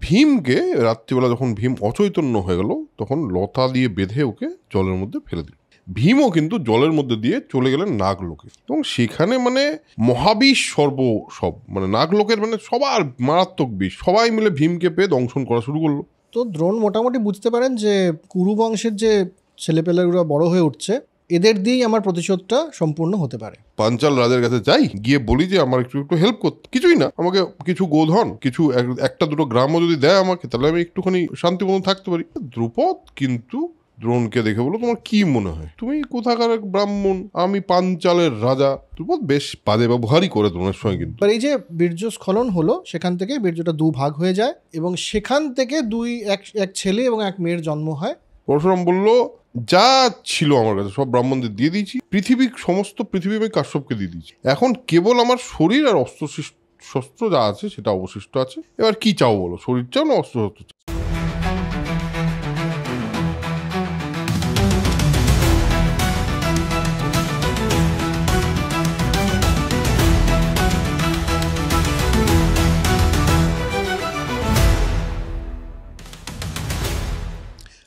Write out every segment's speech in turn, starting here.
ভীমকে রাত্রিবেলা যখন ভীম অচৈতন্য হয়ে গেল তখন লতা দিয়ে বেঁধে ওকে জলের মধ্যে ফেলে দিল। ভীমও কিন্তু জলের মধ্যে দিয়ে চলে গেলেন নাগলোকে, এবং সেখানে মানে মহাবিষ সব মানে নাগলোকের মানে সবার মারাত্মক বিষ, সবাই মিলে ভীমকে পেয়ে দংশন করা শুরু করলো। তো দ্রোণ মোটামুটি বুঝতে পারেন যে কুরু বংশের যে ছেলেপেলেগুলো বড় হয়ে উঠছে, এদের দিয়েই আমার প্রতিশোধটা সম্পূর্ণ হতে পারে। পাঞ্চাল রাজার কাছে যাই, গিয়ে বলি যে আমার একটু হেল্প করতে, কিছুই না আমাকে কিছু গোধন, কিছু একটা দুটো গ্রামও যদি দেয় আমাকে, তাহলে আমি একটুখানি শান্তিপূর্ণ থাকতে পারি। দ্রুপদ কিন্তু দ্রোণকে দেখে বলো, তোমার কি মনে হয়, তুমি কোথাকার এক ব্রাহ্মণ, আমি পাঞ্চালের রাজা। দ্রুপদ বেশ বাজে ব্যবহারই করে দ্রোণের সঙ্গে। কিন্তু এই যে বীর্যস্খলন হলো, সেখান থেকে বীর্যটা দুভাগ হয়ে যায় এবং সেখান থেকে এক ছেলে এবং এক মেয়ের জন্ম হয়। পরশুরাম বলল, যা ছিল আমার কাছে সব ব্রাহ্মণদের দিয়ে দিয়েছি, সমস্ত পৃথিবী আমি কাশ্যপকে দিয়ে দিয়েছি, এখন কেবল আমার শরীর আর শস্ত্র যা আছে সেটা অবশিষ্ট আছে। এবার কি চাও বলো, শরীর চাও না অস্ত্র শস্ত্র চাও?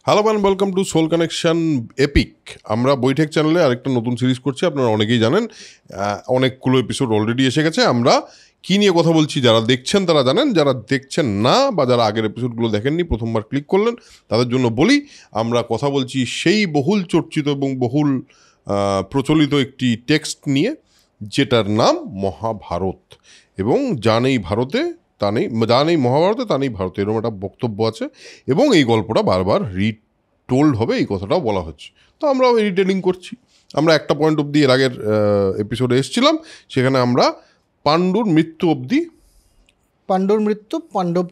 Hello man, welcome to soul connection epic. আমরা বৈঠক চ্যানেলে আরেকটা নতুন সিরিজ করছি, আপনারা অনেকেই জানেন, অনেকগুলো এপিসোড অলরেডি এসে গেছে। আমরা কি নিয়ে কথা বলছি যারা দেখছেন তারা জানেন, যারা দেখছেন না বা যারা আগের এপিসোডগুলো দেখেননি, প্রথমবার ক্লিক করলেন, তাদের জন্য বলি আমরা কথা বলছি সেই বহুল চর্চিত এবং বহুল প্রচলিত একটি টেক্সট নিয়ে, যেটার নাম মহাভারত। এবং যা নেই ভারতে যা নেই মহাভারতে তা নেই ভারতে, এরকম একটা বক্তব্য আছে, এবং এই গল্পটা বারবার রিটোল্ড হবে, এই কথাটাও বলা হচ্ছে। তো আমরা রিটেলিং করছি। আমরা একটা পয়েন্ট অবধি এর আগের এপিসোডে এসেছিলাম, সেখানে আমরা পাণ্ডুর মৃত্যু অবধি, পাণ্ডুর মৃত্যু, পাণ্ডব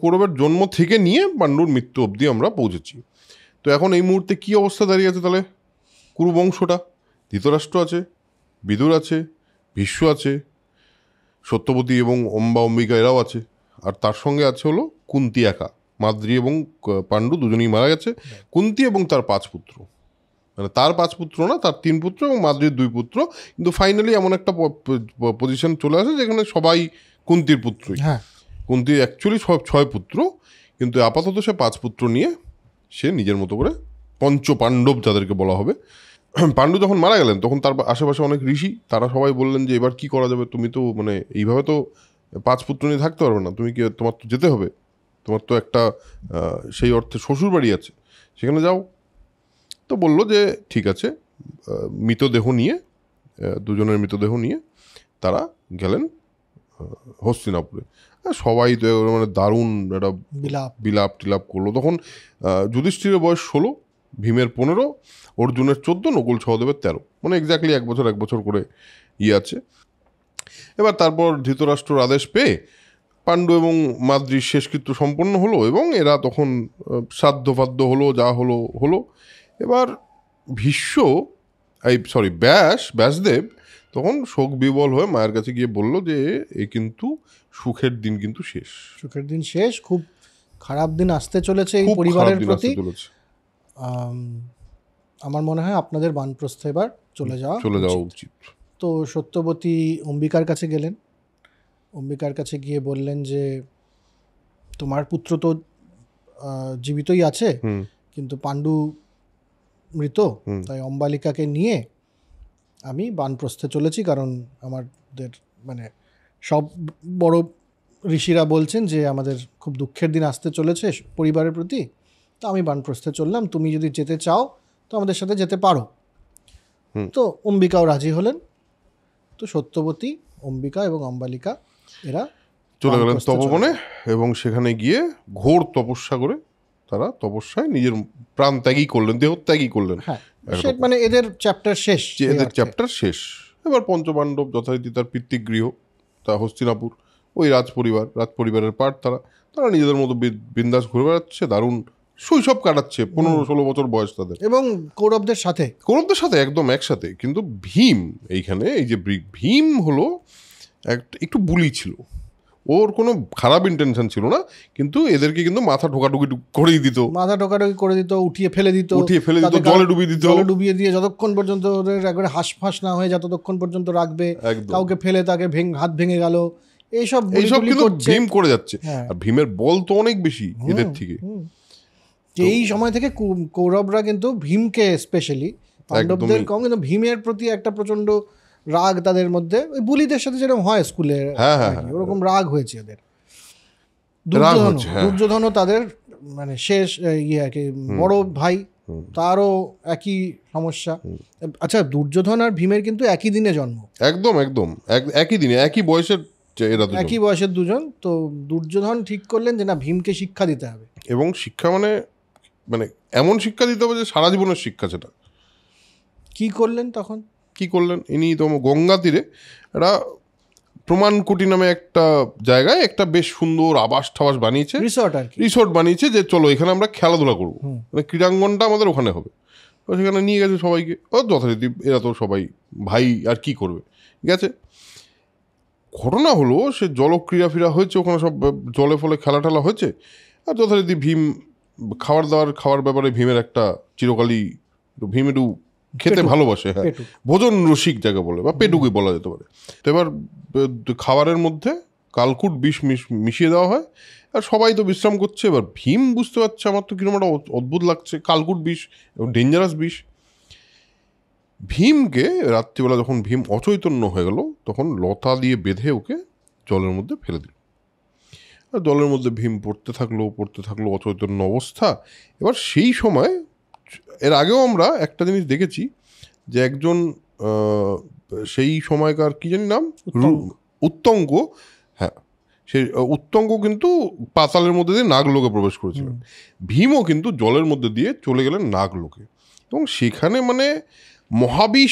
কৌরবের জন্ম থেকে নিয়ে পাণ্ডুর মৃত্যু অবধি আমরা পৌঁছেছি। তো এখন এই মুহূর্তে কি অবস্থা দাঁড়িয়ে আছে তাহলে? কুরুবংশটা, ধৃতরাষ্ট্র আছে, বিদুর আছে, ভীষ্ম আছে, সত্যবতী এবং অম্বিকা এরাও আছে, আর তার সঙ্গে আছে হলো কুন্তি একা। মাদ্রি এবং পাণ্ডু দুজনেই মারা গেছে। কুন্তি এবং তার 5 পুত্র, মানে তার 5 পুত্র না, তার 3 পুত্র এবং মাদ্রির 2 পুত্র। কিন্তু ফাইনালি এমন একটা পজিশন চলে আসে যেখানে সবাই কুন্তির পুত্রই। কুন্তির অ্যাকচুয়ালি 6 পুত্র, কিন্তু আপাতত সে 5 পুত্র নিয়ে সে নিজের মতো করে পঞ্চপাণ্ডব যাদেরকে বলা হবে। পাণ্ডু যখন মারা গেলেন তখন তার আশেপাশে অনেক ঋষি, তারা সবাই বললেন যে এবার কি করা যাবে, তুমি তো মানে এইভাবে তো 5 পুত্র নিয়ে থাকতে পারবে না, তুমি কি, তোমার তো যেতে হবে, তোমার তো একটা সেই অর্থে শ্বশুর বাড়ি আছে, সেখানে যাও। তো বললো যে ঠিক আছে, মৃতদেহ নিয়ে, দুজনের মৃতদেহ নিয়ে তারা গেলেন হস্তিনাপুরে। সবাই তো মানে দারুণ একটা বিলাপ টিলাপ করলো। তখন যুধিষ্ঠিরের বয়স 16, ভীমের 15, অর্জুনের 14, নকুল সহদেবের 13, মানে এক্স্যাক্টলি এক বছর করে আছে। এবার তারপর ধৃতরাষ্ট্রর আদেশ পেয়ে পাণ্ডু এবং মাদ্রির শেষকৃত্য সম্পন্ন হলো, এবং এরা তখন শ্রাদ্ধ হলো, যা হলো। এবার ব্যাসদেব তখন শোক বিবল হয়ে মায়ের কাছে গিয়ে বলল যে এ কিন্তু সুখের দিন কিন্তু শেষ, খুব খারাপ দিন আসতে চলেছে এই পরিবারের প্রতি। আমার মনে হয় আপনাদের বানপ্রস্থে এবার চলে যাওয়া উচিত। তো সত্যবতী অম্বিকার কাছে গেলেন, অম্বিকার কাছে গিয়ে বললেন যে তোমার পুত্র তো জীবিতই আছে, কিন্তু পাণ্ডু মৃত, তাই অম্বালিকাকে নিয়ে আমি বানপ্রস্থে চলেছি, কারণ আমাদের মানে সব বড় ঋষিরা বলছেন যে আমাদের খুব দুঃখের দিন আসতে চলেছে পরিবারের প্রতি, তো আমি বানপ্রস্থে চললাম, তুমি যদি যেতে চাও তো আমাদের সাথে যেতে পারো। তো অম্বিকাও রাজি হলেন। তো সত্যবতী, অম্বিকা এবং অম্বালিকা এরা চলে গেলেন তপবনে, এবং সেখানে গিয়ে ঘোর তপস্যা করে তারা তপস্যায় নিজের প্রাণ ত্যাগই করলেন, দেহত্যাগই করলেন। মানে এদের চ্যাপ্টার শেষ। এবার পঞ্চপাণ্ডব যথারীতি তার পিতৃগৃহ, তা হস্তিনাপুর, ওই রাজপরিবারের পার্ট, তারা নিজেদের মতো বিন্দাস ঘুরে বেড়াচ্ছে, দারুণ শৈশব কাটাচ্ছে, 15-16 বছর বয়স তাদের, এবং কৌরবদের সাথে একদম একসাথে। কিন্তু ভীম এইখানে, এই যে ভীম হলো একটু বুলি ছিল, ওর কোনো খারাপ ইন্টেনশন ছিল না, কিন্তু এদেরকে কিন্তু মাথা ঢোকাঢুকি করে দিত, উঠিয়ে ফেলে দিত, জলে ডুবিয়ে দিয়ে যতক্ষণ পর্যন্ত ওদের একবারে হাঁসফাঁস না হয়ে যতক্ষণ পর্যন্ত রাখবে, কাউকে ফেলে তাকে হাত ভেঙে গেল, এইসব কিন্তু ভীম করে যাচ্ছে। আর ভীমের বল তো অনেক বেশি এদের থেকে। এই সময় থেকে কৌরবরা কিন্তু ভীমকে স্পেশালি, পাণ্ডবদের কম, কিন্তু ভীমের প্রতি একটা প্রচন্ড রাগ তাদের মধ্যে, ওই বুলিদের সাথে যেরকম হয় স্কুলে ওরকম রাগ হয়েছে এদের। দুর্যোধনও তাদের মানে শেষ ইয়ে আর কি বড় ভাই, তারও একই সমস্যা। আচ্ছা, দুর্যোধন আর ভীমের কিন্তু একই দিনে জন্ম, একদম একই দিনে, একই বয়সের দুজন। তো দুর্যোধন ঠিক করলেন যে না, ভীমকে শিক্ষা দিতে হবে, এবং শিক্ষা মানে এমন শিক্ষা দিতে হবে যে সারা জীবনের শিক্ষা। সেটা কি করলেন ইনি তো গঙ্গা তীরে একটা প্রমাণকুটি নামে একটা জায়গায় একটা বেশ সুন্দর আবাস ঠাবাস বানিয়েছে, রিসর্ট বানিয়েছে, যে চলো এখানে আমরা খেলাধুলা করবো, মানে ক্রীড়াঙ্গনটা আমাদের ওখানে হবে। তো সেখানে নিয়ে গেছে সবাইকে, ও যথারীতি এরা তো সবাই ভাই, আর কি করবে, গেছে। ঘটনা হলো সে জলক্রীড়া ফিরা হয়েছে ওখানে, সব জলে ফলে খেলা টেলা হয়েছে। আর যথারীতি ভীম খাওয়ার ব্যাপারে ভীমের একটা চিরকালই, ভীম একটু খেতে ভালোবাসে, হ্যাঁ, ভোজন রসিক যাকে বলে, বা পেটুকি বলা যেতে পারে। তো এবার খাবারের মধ্যে কালকুট বিষ মিশিয়ে দেওয়া হয়, আর সবাই তো বিশ্রাম করছে। এবার ভীম বুঝতে পারছে আমার তো কিরকম একটা অদ্ভুত লাগছে, কালকুট বিষ এবং ডেঞ্জারাস বিষ। ভীমকে রাত্রিবেলা যখন ভীম অচৈতন্য হয়ে গেল, তখন লতা দিয়ে বেঁধে ওকে জলের মধ্যে ফেলে দিল। আর জলের মধ্যে ভীম পড়তে থাকলো অচৈতন্য অবস্থা। এবার সেই সময়, এর আগেও আমরা একটা জিনিস দেখেছি যে একজন সেই সময়কার কি জানি নাম, উত্তঙ্গ, হ্যাঁ, সেই উত্তঙ্গ কিন্তু পাতালের মধ্যে দিয়ে নাগলোকে প্রবেশ করেছিলেন। ভীমও কিন্তু জলের মধ্যে দিয়ে চলে গেলেন নাগলোকে, এবং সেখানে মানে মহাবিষ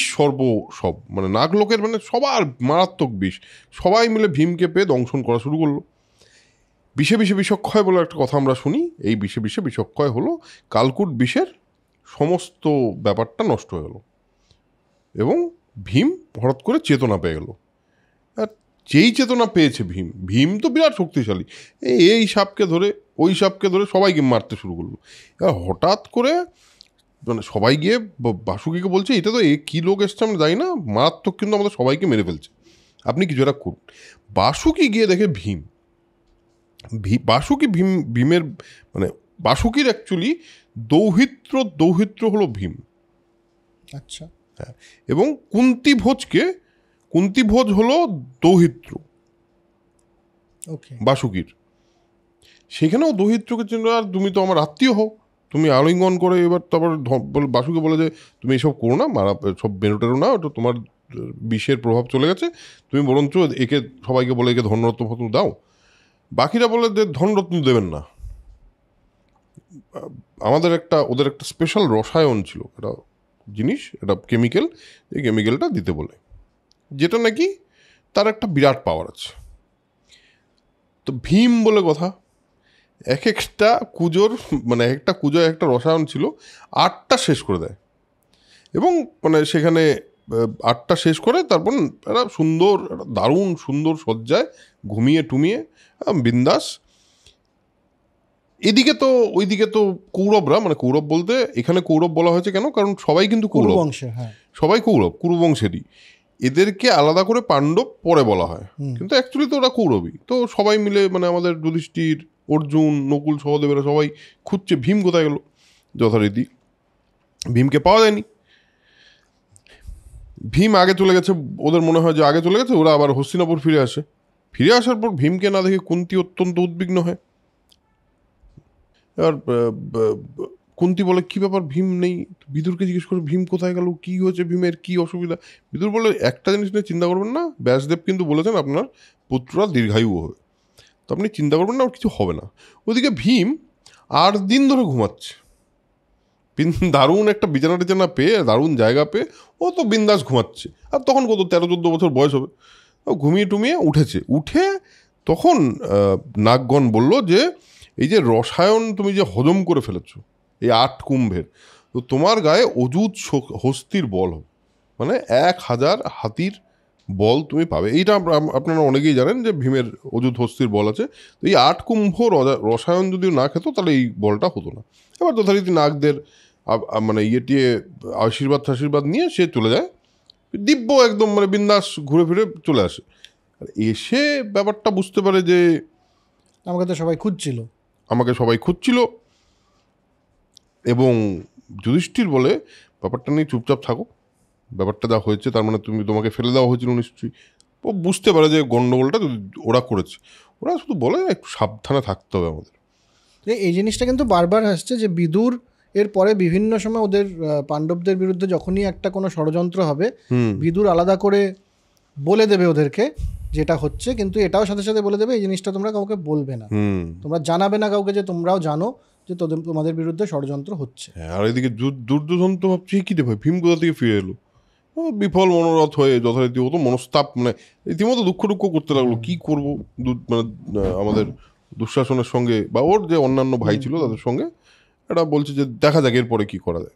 সব মানে নাগলোকের মানে সবার মারাত্মক বিষ, সবাই মিলে ভীমকে পেয়ে দংশন করা শুরু করলো। বিষে বিষক্ষয় বলে একটা কথা আমরা শুনি, এই বিষে বিষক্ষয় হলো কালকুট বিষের সমস্ত ব্যাপারটা নষ্ট হয়ে গেল, এবং ভীম হঠাৎ করে চেতনা পেয়ে গেল। আর যেই চেতনা পেয়েছে ভীম তো বিরাট শক্তিশালী, এই সাপকে ধরে ওই সাপকে ধরে সবাইকে মারতে শুরু করলো। এবার হঠাৎ করে মানে সবাই গিয়ে বাসুকিকে বলছে, এটা তো কী লোক এসছে আমরা জানি না, মারাত্মক কিন্তু আমাদের সবাইকে মেরে ফেলছে, আপনি কিছু একটা করুন। বাসুকি গিয়ে দেখে ভীমের মানে বাসুকির অ্যাকচুয়ালি দৌহিত্র হলো ভীম। আচ্ছা, হ্যাঁ, এবং কুন্তিভোজ হলো দৌহিত্র বাসুকির। সেখানেও দৌহিত্রকে চিনল, আর তুমি তো আমার আত্মীয় হও, তুমি আলিঙ্গন করে। এবার তারপর বাসুকি বলে যে তুমি এসব করো না, মারা সব বেরোটেরো না, ওটা তোমার বিষের প্রভাব চলে গেছে, তুমি বরঞ্চ একে সবাইকে বলে একে ধনরত্ন ফত্ন দাও। বাকিরা বলে যে ধনরত্ন দেবেন না, ওদের একটা স্পেশাল রসায়ন ছিল, একটা জিনিস, একটা কেমিক্যাল, এই কেমিক্যালটা দিতে বলে, যেটা নাকি তার একটা বিরাট পাওয়ার আছে। তো ভীম বলে কথা, একটা কুজোয় একটা রসায়ন ছিল, 8টা শেষ করে দেয়, এবং মানে সেখানে 8টা শেষ করে তারপর একটা দারুণ সুন্দর সজ্জায় ঘুমিয়ে টুমিয়ে বিন্দাস। ওইদিকে তো কৌরবরা, মানে কৌরব বলতে এখানে কৌরব বলা হয়েছে কেন, কারণ সবাই কিন্তু কৌরব, সবাই কুরুবংশেরই। এদেরকে আলাদা করে পাণ্ডব পরে বলা হয়, কিন্তু অ্যাকচুয়ালি তো ওরা কৌরবই। তো সবাই মিলে মানে আমাদের যুধিষ্ঠির, অর্জুন, নকুল, সহদেবেরা সবাই খুঁজছে ভীম কোথায় গেল। যথারীতি ভীমকে পাওয়া যায়নি। ভীম আগে চলে গেছে, ওদের মনে হয় যে আগে চলে গেছে, ওরা আবার হস্তিনাপুর ফিরে আসার পর ভীমকে না দেখে কুন্তি অত্যন্ত উদ্বিগ্ন হয়। এবার কুন্তি বলে, কি ব্যাপার, ভীম নেই। বিদুরকে জিজ্ঞেস করে, ভীম কোথায় গেল, কি হয়েছে ভীমের, কি অসুবিধা। বিদুর বলে, একটা জিনিস নিয়ে চিন্তা করবেন না, ব্যাসদেব কিন্তু বলেছেন আপনার পুত্ররা দীর্ঘায়ু হবে, তো আপনি চিন্তা করবেন না, ওর কিছু হবে না। ওদিকে ভীম 8 দিন ধরে ঘুমাচ্ছে, দারুণ একটা বিছানা পেয়ে, দারুণ জায়গা পেয়ে ও তো বিন্দাস ঘুমাচ্ছে। আর তখন কত 13-14 বছর বয়স হবে, ও ঘুমিয়ে টুমিয়ে উঠে তখন নাগগণ বলল যে এই যে রসায়ন তুমি যে হজম করে ফেলেছ এই 8 কুম্ভের, তো তোমার গায়ে অযুত হস্তির বল হবে, মানে 1000 হাতির বল তুমি পাবে। এইটা আপনারা অনেকেই জানেন যে ভীমের অযুত হস্তির বল আছে। তো এই 8 কুম্ভ রসায়ন যদি না খেত তাহলে এই বলটা হতো না। এবার যথারীতি নাগদের মানে আশীর্বাদ নিয়ে সে চলে যায়, দিব্য একদম মানে বিন্দাস ঘুরে ফিরে চলে আসে। এসে ব্যাপারটা বুঝতে পারে যে আমাকে তো সবাই খুঁজছিল, এবং যুধিষ্ঠির বলে ব্যাপারটা নিয়ে চুপচাপ থাকো, ব্যাপারটা যা হয়েছে তার মানে তোমাকে ফেলে দেওয়া হয়েছিল নিশ্চয়ই। ও বুঝতে পারে যে গন্ডগোলটা ওরা করেছে, ওরা শুধু বলে একটু সাবধানে থাকতে হবে আমাদের। এই জিনিসটা কিন্তু বারবার আসছে যে বিদুর এর পরে বিভিন্ন সময় ওদের পাণ্ডবদের বিরুদ্ধে যখনই একটা কোনো ষড়যন্ত্র হবে, বিদুর আলাদা করে বলে দেবে ওদেরকে যেটা হচ্ছে, কিন্তু এটাও সাথে সাথে বলে দেবে এই জিনিসটা তোমরা কাউকে বলবে না, তোমরা জানাবে না কাউকে যে তোমরাও জানো যে তোমাদের বিরুদ্ধে ষড়যন্ত্র হচ্ছে। আর এদিকে দুর্যোধন তো ভাবছি কি রে ভাই, ভীম কোথা থেকে ফিরে এলো, বিফল মনোরথ হয়ে যথারীতি হতো মনস্তাপ, মানে রীতিমতো দুঃখ করতে লাগলো, কি করবো মানে আমাদের দুঃশাসনের সঙ্গে বা ওর যে অন্যান্য ভাই ছিল তাদের সঙ্গে এটা বলছে যে দেখা যাক এরপরে কি করা যায়।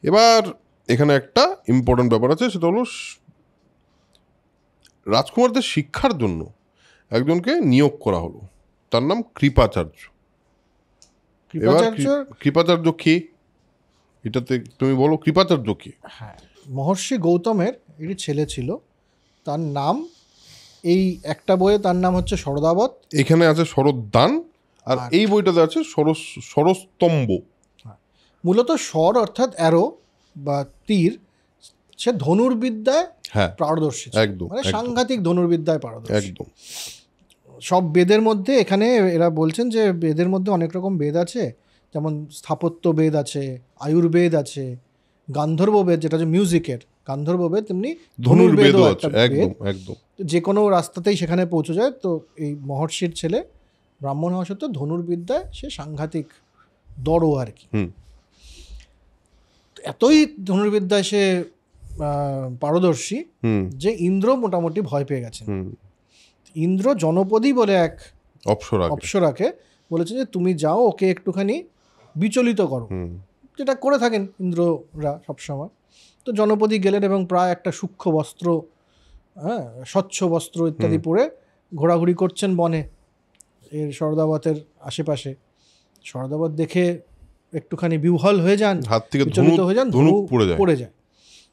এবার এখানে একটা ইম্পর্টেন্ট ব্যাপার আছে, সেটা হলো রাজকুমারদের শিক্ষার জন্য একজনকে নিয়োগ করা হলো, তার নাম কৃপাচার্য। কৃপাচার্য কে, এটাতে তুমি বলো কৃপাচার্য কে? হ্যাঁ, মহর্ষি গৌতমের একটি ছেলে ছিল, তার নাম এই একটা বইয়ে তার নাম হচ্ছে শরদাবত, এখানে আছে শরদ্দান, আর এই বইটাতে আছে সরস্তম্ভ। মূলত স্বর অর্থাৎ অ্যারো বা তীর, সে ধনুর্বিদ্যায় পারদর্শী, একদম মানে সাংঘাতিক ধনুর্বিদ্যায় পারদর্শী একদম। সব বেদের মধ্যে এখানে এরা বলছেন যে বেদের মধ্যে অনেক রকম বেদ আছে, যেমন স্থাপত্য বেদ আছে, আয়ুর্বেদ আছে, গান্ধর্ব বেদ যেটা হচ্ছে মিউজিকের গান্ধর্ব বেদ, তেমনি ধনুর্বেদও একটা বেদ, যে কোনো রাস্তাতেই সেখানে পৌঁছে যায়। তো এই মহর্ষির ছেলে ব্রাহ্মণ হওয়া সত্ত্বেও ধনুর্বিদ্যায় সে সাংঘাতিক দড়ো আর কি, এতই ধনুর্বিদ্যায় সে পারদর্শী যে ইন্দ্র মোটামুটি ভয় পেয়ে গেছেন। ইন্দ্র জনপদী বলে এক অপ্সরাকে বলেছে যে তুমি যাও ওকে একটুখানি বিচলিত করো, যেটা করে থাকেন ইন্দ্ররা সবসময়। তো জনপদী গেলেন এবং প্রায় একটা সূক্ষ্ম বস্ত্র, স্বচ্ছ বস্ত্র ইত্যাদি পরে ঘোরাঘুরি করছেন বনে এর শরদাবতের আশেপাশে। শরদাবত দেখে একটুখানি বিহ্বল হয়ে যান, হাত থেকে বিচলিত হয়ে যান,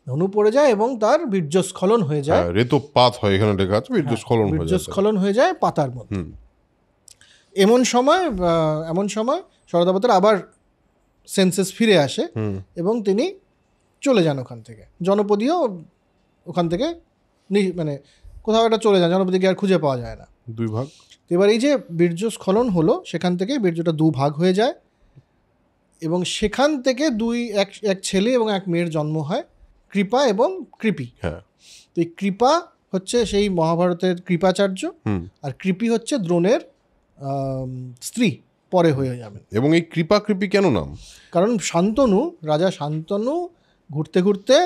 ধনু পড়ে যায় এবং তার বীর্যস্খলন হয়ে যায়, রেতপাত হয় এখানে লেখা আছে, বীর্যস্খলন হয়ে যায় পাতার মধ্যে। এমন সময় শরদাবতের আবার সেন্সেস ফিরে আসে এবং তিনি চলে যান ওখান থেকে। জনপদীও ওখান থেকে মানে কোথাও একটা চলে যান, জনপদীকে আর খুঁজে পাওয়া যায় না, দুই ভাগ। এবার এই যে বীর্যস্খলন হলো সেখান থেকে বীর্যটা দুভাগ হয়ে যায় এবং সেখান থেকে এক ছেলে এবং এক মেয়ের জন্ম হয়, কৃপা এবং কৃপি। তো এই কৃপা হচ্ছে সেই মহাভারতের কৃপাচার্য, আর কৃপি হচ্ছে দ্রোণের স্ত্রী, পরে হয়ে যাবেন। এবং এই কৃপি কেন নাম? কারণ রাজা শান্তনু ঘুরতে ঘুরতে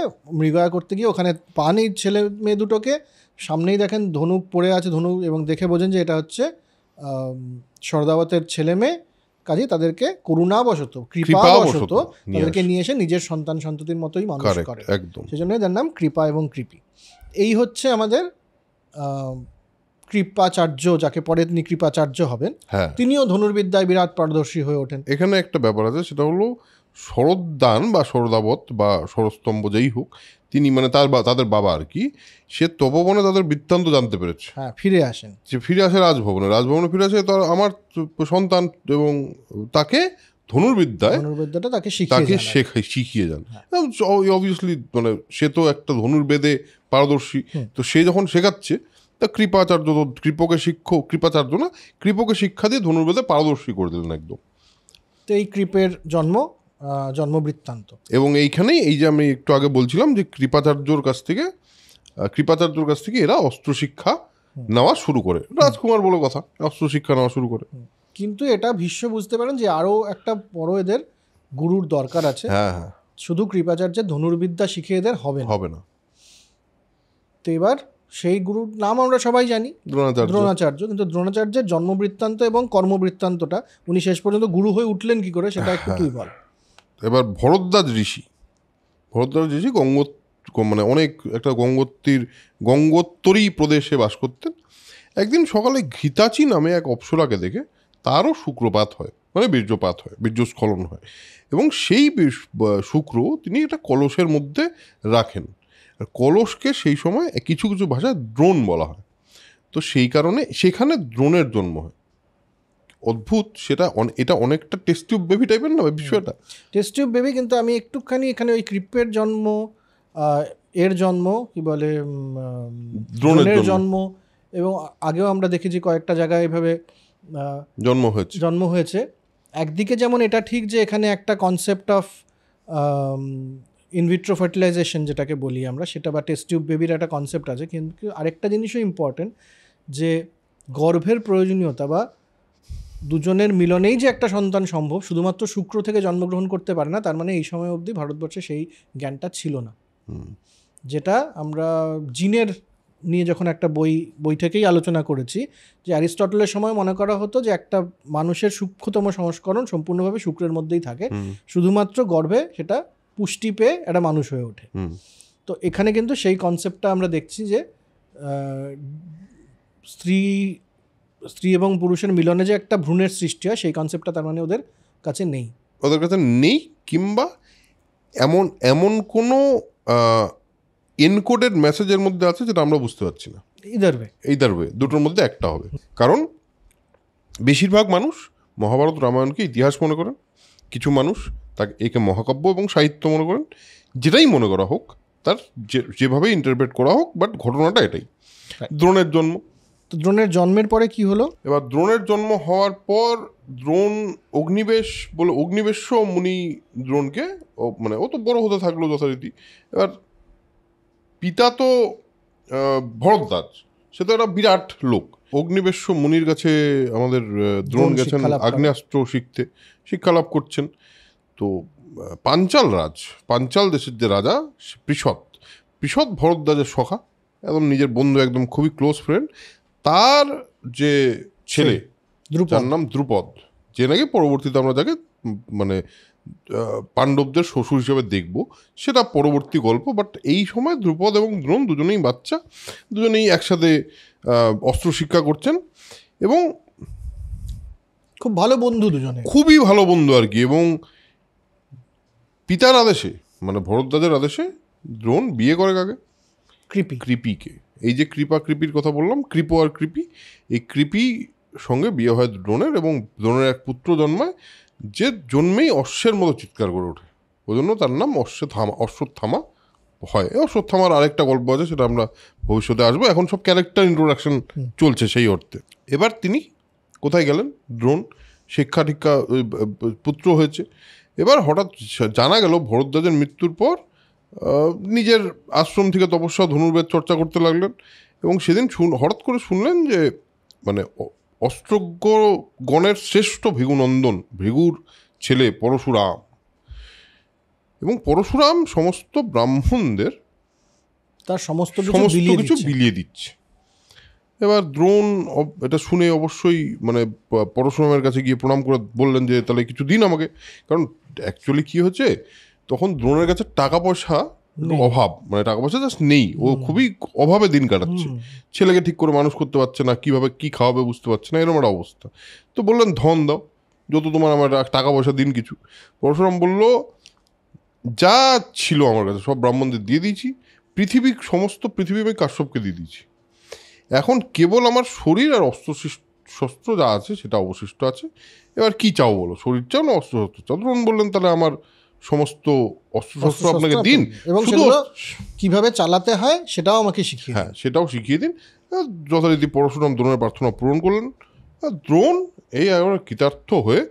মৃগয়া করতে গিয়ে ওখানে পান এই ছেলে মেয়ে দুটোকে, সামনেই দেখেন ধনুক পড়ে আছে, ধনুক, এবং দেখে বোঝেন যে এটা হচ্ছে শরদাবতের ছেলে মেয়ে, কাজেই তাদেরকে করুণাবশত কৃপাবশত তাদেরকে নিয়ে এসে নিজের সন্ততির মতোই মানুষ করে, সেজন্য এদের নাম কৃপা এবং কৃপি। এই হচ্ছে আমাদের কৃপাচার্য, যাকে পরে তিনি কৃপাচার্য হবেন, তিনিও ধনুর্বিদ্যায় বিরাট পারদর্শী হয়ে ওঠেন। এখানে একটা ব্যাপার আছে, সেটা হলো শরদ্দান বা শরদাবত বা শরস্তম্ভ যেই হোক, তিনি মানে তাদের বাবা আর কি, সে তপবনে তাদের বৃত্তান্ত জানতে পেরেছে, ফিরে আসেন, যে ফিরে আসে রাজভবনে ফিরে আসে, তার আমার সন্তান, এবং তাকে ধনুর্বিদ্যাটা তাকে শিখিয়ে যান। অবভিয়াসলি মানে সে তো একটা ধনুর্বেদে পারদর্শী, তো সে যখন শেখাচ্ছে তা কৃপকে শিক্ষা দিয়ে ধনুর্বেদে পারদর্শী করে দিলেন একদম। তো এই কৃপের জন্মবৃত্তান্ত, এবং এইখানেই এই যে আমি একটু আগে বলছিলাম যে কৃপাচার্যর কাছ থেকে এরা অস্ত্র শিক্ষা নেওয়া শুরু করে, রাজকুমার বলে কথা, অস্ত্র শিক্ষা নেওয়া শুরু করে। কিন্তু এটা ভীষ্ম বুঝতে পারেন যে আরো একটা বড় এদের গুরুর দরকার আছে, শুধু কৃপাচার্যের ধনুর্বিদ্যা শিখে এদের হবে না। তো এবার সেই গুরুর নাম আমরা সবাই জানি, দ্রোণাচার্য। কিন্তু দ্রোণাচার্যের জন্মবৃত্তান্ত এবং কর্মবৃত্তান্তটা, উনি শেষ পর্যন্ত গুরু হয়ে উঠলেন কি করে, সেটা একটু তুই বল। এবার ভরদ্বাজ ঋষি মানে অনেক একটা গঙ্গোত্তরী প্রদেশে বাস করতেন। একদিন সকালে ঘৃতাচি নামে এক অপ্সরাকে দেখে তারও শুক্রপাত হয়, মানে বীর্যস্খলন হয়, এবং সেই শুক্র তিনি একটা কলসের মধ্যে রাখেন। কলসকে সেই সময় কিছু ভাষায় দ্রোণ বলা হয়। তো তো সেই কারণে সেখানে দ্রোণের জন্ম হয়। অদ্ভুত, এটা অনেকটা টেস্ট টিউব বেবি টাইপের না বিষয়টা। টেস্ট টিউব বেবি, কিন্তু আমি একটুখানি এখানে ওই কৃপের জন্ম, এর জন্ম কি বলে, দ্রোণের জন্ম, এবং আগেও আমরা দেখেছি কয়েকটা জায়গায় এভাবে জন্ম হয়েছে। একদিকে যেমন এটা ঠিক যে এখানে একটা কনসেপ্ট অফ ইনভিট্রো ফার্টিলাইজেশন যেটাকে বলি আমরা, সেটা বা টেস্ট টিউব বেবির একটা কনসেপ্ট আছে, কিন্তু আরেকটা জিনিসও ইম্পর্টেন্ট যে গর্ভের প্রয়োজনীয়তা বা দুজনের মিলনেই যে একটা সন্তান সম্ভব, শুধুমাত্র শুক্র থেকে জন্মগ্রহণ করতে পারে না, তার মানে এই সময় অবধি ভারতবর্ষে সেই জ্ঞানটা ছিল না। যেটা আমরা জিনের নিয়ে যখন একটা বই থেকেই আলোচনা করেছি, যে অ্যারিস্টটলের সময় মনে করা হতো যে একটা মানুষের সূক্ষ্মতম সংস্করণ সম্পূর্ণভাবে শুক্রের মধ্যেই থাকে, শুধুমাত্র গর্ভে সেটা পুষ্টি পেয়ে একটা মানুষ হয়ে ওঠে। তো এখানে কিন্তু সেই কনসেপ্টটা আমরা দেখছি যে স্ত্রী এবং পুরুষের মিলনে যে একটা ভ্রূণের সৃষ্টি হয়, সেই কনসেপ্টটা তার মানে ওদের কাছে নেই, কিংবা এমন কোনো এনকোডেড মেসেজের মধ্যে আছে যেটা আমরা বুঝতে পারছি না। এইদার ওয়ে দুটোর মধ্যে একটা হবে। কারণ বেশিরভাগ মানুষ মহাভারত রামায়ণকে ইতিহাস মনে করেন, কিছু মানুষ তাকে একে মহাকাব্য এবং সাহিত্য মনে করেন। যেটাই মনে করা হোক, তার যেভাবে ইন্টারপ্রেট করা হোক, বাট ঘটনাটা এটাই। দ্রোণের জন্ম, তো দ্রোণের জন্মের পরে কি হলো? এবার দ্রোণের জন্ম হওয়ার পর দ্রোণ অগ্নিবেশ্য মুনি দ্রোণকে, মানে ও তো বড় হতে থাকলো যথারীতি। এবার পিতা তো ভরদ্বাজ, সে তো একটা বিরাট লোক। অগ্নিবেশ্য মুনির কাছে আমাদের দ্রোণ গেছেন আগ্নেয়াস্ত্র শিখতে, শিক্ষালাভ করছেন। তো পাঞ্চাল দেশের যে রাজা পৃষৎ ভরদ্বাজের সখা, একদম নিজের বন্ধু, একদম খুবই ক্লোজ ফ্রেন্ড। তার যে ছেলে, যার নাম দ্রুপদ, যে নাকি পরবর্তীতে আমরা তাকে মানে পাণ্ডবদের শ্বশুর হিসেবে দেখব, সেটা পরবর্তী গল্প। বাট এই সময় দ্রুপদ এবং দ্রোণ দুজনেই বাচ্চা, দুজনেই একসাথে অস্ত্র শিক্ষা করছেন এবং খুব ভালো বন্ধু, দুজনে খুবই ভালো বন্ধু আর কি। এবং পিতার আদেশে, মানে ভরদ্বাজের আদেশে দ্রোণ বিয়ে করে কাকে? কৃপিকে। এই যে কৃপির কথা বললাম, কৃপ আর কৃপি, এই কৃপি সঙ্গে বিয়ে হয় দ্রোণের, এবং দ্রোণের এক পুত্র জন্মায়, যে জন্মেই অশ্বের মতো চিৎকার করে ওঠে। ওই জন্য তার নাম অশ্বত্থামা হয়। অশ্বত্থামার আরেকটা গল্প আছে, সেটা আমরা ভবিষ্যতে আসবো। এখন সব ক্যারেক্টার ইন্ট্রোডাকশন চলছে সেই অর্থে। এবার তিনি কোথায় গেলেন? দ্রোণ শিক্ষা পুত্র হয়েছে। এবার হঠাৎ জানা গেল ভরদ্বাজের মৃত্যুর পর নিজের আশ্রম থেকে তপস্যা ধনুর্বেদ চর্চা করতে লাগলেন, এবং সেদিন হঠাৎ করে শুনলেন যে মানে অস্ত্রজ্ঞ গণের শ্রেষ্ঠ ভৃগুর ছেলে পরশুরাম, এবং পরশুরাম সমস্ত ব্রাহ্মণদের তার সমস্ত কিছু বিলিয়ে দিচ্ছে। এবার দ্রোণ এটা শুনে অবশ্যই মানে পরশুরামের কাছে গিয়ে প্রণাম করে বললেন যে তাহলে কিছু দিন আমাকে। কারণ অ্যাকচুয়ালি কি হচ্ছে, তখন দ্রোণের কাছে টাকা পয়সা অভাব, মানে টাকা পয়সা জাস্ট নেই, ও খুবই অভাবে দিন কাটাচ্ছে। ছেলেকে ঠিক করে মানুষ করতে পারছে না, কিভাবে কি খাওয়াবে বুঝতে পারছে না, এরকম একটা অবস্থা। তো বললেন ধন দাও, যত তোমার আমার টাকা পয়সা দিন কিছু। পরশুরাম বলল যা ছিল আমার কাছে সব ব্রাহ্মণদের দিয়ে দিয়েছি, সমস্ত পৃথিবী আমি কাশ্যপকে দিয়ে দিয়েছি। এখন কেবল আমার শরীর আর শস্ত্র যা আছে সেটা অবশিষ্ট আছে। এবার কি চাও বলো, শরীর চাও না অস্ত্রশস্ত্র চাও? দ্রোণ বললেন তাহলে আমার সমস্ত অস্ত্রশস্ত্র আপনাকে দিন, এবং সেগুলো কিভাবে চালাতে হয় সেটাও আমাকে শিখিয়ে দিন। হ্যাঁ, সেটাও শিখিয়ে দিন। যথারীতি পরশুরাম দ্রোণের প্রার্থনা পূরণ করলেন। দ্রোণ এই কৃতার্থ হয়ে,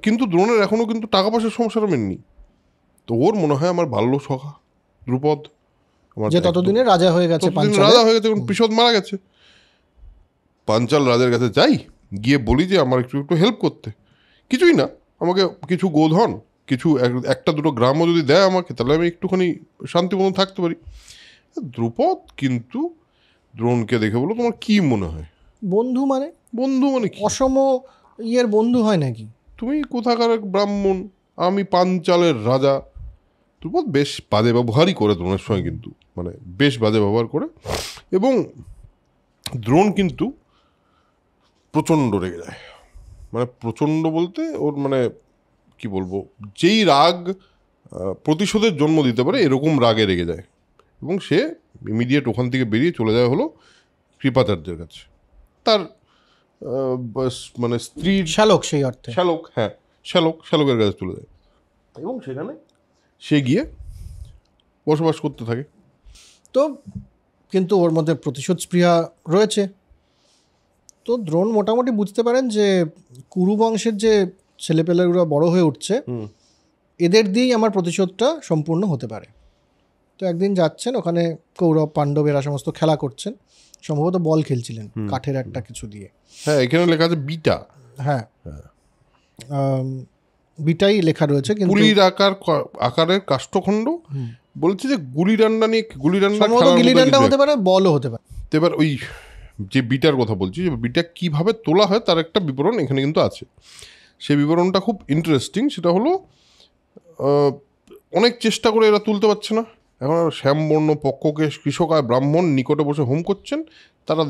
কিন্তু দ্রোণের এখনও কিন্তু টাকা পয়সার সমস্যাটা মেননি। তো ওর মনে হয় আমার বাল্য সখা দ্রুপদ, যে ততদিনে রাজা হয়ে গেছে, এবং পৃষৎ মারা গেছে। পাঞ্চাল রাজার কাছে যাই, গিয়ে বলি যে আমার একটু হেল্প করতে, কিছুই না, আমাকে কিছু গোধন, কিছু একটা দুটো গ্রামও যদি দেয় আমাকে, তাহলে আমি একটুখানি শান্তিপূর্ণ থাকতে পারি। দ্রুপদ কিন্তু দ্রোণকে দেখে বলো, তোমার কি মনে হয়? বন্ধু মানে কি অসম ইয়ের বন্ধু হয় নাকি? তুমি কোথাকার ব্রাহ্মণ, আমি পাঞ্চালের রাজা। দ্রুপদ বেশ বাজে ব্যবহারই করে দ্রোণের সঙ্গে, কিন্তু মানে বেশ বাজে ব্যবহার করে। এবং দ্রোণ কিন্তু প্রচণ্ড রেগে যায়, মানে প্রচণ্ড বলতে ওর মানে কি বলবো, যেই রাগ প্রতিশোধের জন্ম দিতে পারে এরকম রাগে রেগে যায়, এবং সে ইমিডিয়েট ওখান থেকে বেরিয়ে চলে যায় হলো কৃপাচার্যের কাছে। তার মানে স্ত্রীর শ্যালক, সেই অর্থে শ্যালক, হ্যাঁ শ্যালকের কাছে তুলে দেয় এবং সেখানে সে গিয়ে বসবাস করতে থাকে। তো কিন্তু ওর মধ্যে প্রতিশোধ স্পৃহা রয়েছে। তো দ্রোণ মোটামুটি বুঝতে পারেন যে কুরু বংশের যে ছেলেপেলেগুলো বড় হয়ে উঠছে, এদের দিয়েই আমার প্রতিশোধটা সম্পূর্ণ হতে পারে। তো একদিন যাচ্ছেন ওখানে, কৌরব পাণ্ডব এরা সমস্ত খেলা করছেন, সম্ভবত বল খেলছিলেন কাঠের একটা কিছু দিয়ে। হ্যাঁ, এখানে লেখা আছে বিটা। হ্যাঁ, বিটাই লেখা রয়েছে, কিন্তু পুলির আকারের কাষ্ঠখণ্ড বলছে যে গুলিডান্ডা নিয়ে, গিলিডান্ডা হতে পারে, বলও হতে পারে। এবার ওই যে বিটার কথা বলছি, যে বিটা কিভাবে তোলা হয় তার একটা বিবরণ এখানে কিন্তু আছে। সেই বিবরণটা খুব ইন্টারেস্টিং। সেটা হলো অনেক চেষ্টা করে এরা তুলতে পারছে না। এখন শ্যামবর্ণ পক্ষকে কৃষক আর ব্রাহ্মণ নিকটে বসে হোম করছেন। তারা